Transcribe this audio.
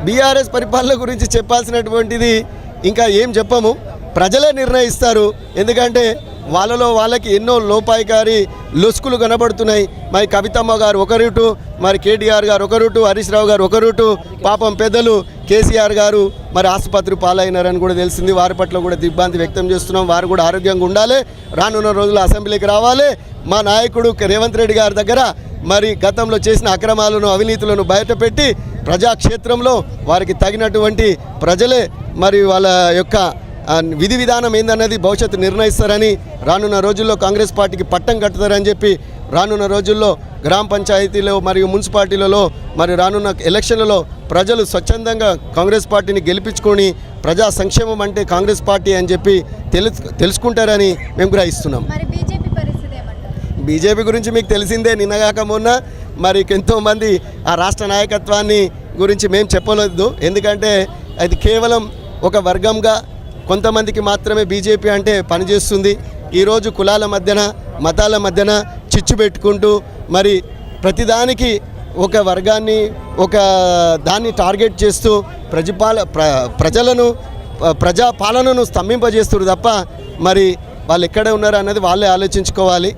BRS పరిపాలన గురించి చెప్పాల్సినటువంటిది ఇంకా ఏం చెప్పము, ప్రజలే నిర్ణయిస్తారు. ఎందుకంటే వాళ్ళకి ఎన్నో లోపాయికారి లొసుకులు కనబడుతున్నాయి. మరి కవితమ్మ గారు ఒక రూటు, మరి కేటీఆర్ గారు ఒక రూటు, హరీష్ రావు గారు ఒక రూటు, పాపం పెద్దలు కేసీఆర్ గారు మరి ఆసుపత్రి పాలైనారని కూడా తెలిసింది. వారి పట్ల కూడా దిగ్భ్రాంతి వ్యక్తం చేస్తున్నాం. వారు కూడా ఆరోగ్యంగా ఉండాలి, రానున్న రోజుల్లో అసెంబ్లీకి రావాలి. మా నాయకుడు రేవంత్ రెడ్డి గారి దగ్గర మరి గతంలో చేసిన అక్రమాలను అవినీతులను బయటపెట్టి ప్రజాక్షేత్రంలో వారికి తగినటువంటి ప్రజలే మరి వాళ్ళ యొక్క విధి విధానం ఏందన్నది భవిష్యత్తు నిర్ణయిస్తారని, రానున్న రోజుల్లో కాంగ్రెస్ పార్టీకి పట్టం కట్టుతారని చెప్పి, రానున్న రోజుల్లో గ్రామ పంచాయతీలో మరియు మున్సిపాలిటీలలో మరి రానున్న ఎలక్షన్లలో ప్రజలు స్వచ్ఛందంగా కాంగ్రెస్ పార్టీని గెలిపించుకొని ప్రజా సంక్షేమం అంటే కాంగ్రెస్ పార్టీ అని చెప్పి తెలుసుకుంటారని మేము గ్రహిస్తున్నాం. బీజేపీ గురించి మీకు తెలిసిందే, నిన్నగాక మొన్న మరి ఎంతోమంది ఆ రాష్ట్ర నాయకత్వాన్ని గురించి మేము చెప్పలేదు. ఎందుకంటే అది కేవలం ఒక వర్గంగా కొంతమందికి మాత్రమే బీజేపీ అంటే పనిచేస్తుంది. ఈరోజు కులాల మధ్యన మతాల మధ్యన చిచ్చు పెట్టుకుంటూ మరి ప్రతిదానికి ఒక వర్గాన్ని ఒక దాన్ని టార్గెట్ చేస్తూ ప్రజలను ప్రజాపాలనను స్తంభింపజేస్తున్నారు తప్ప మరి వాళ్ళు ఎక్కడ ఉన్నారు అన్నది వాళ్ళే ఆలోచించుకోవాలి.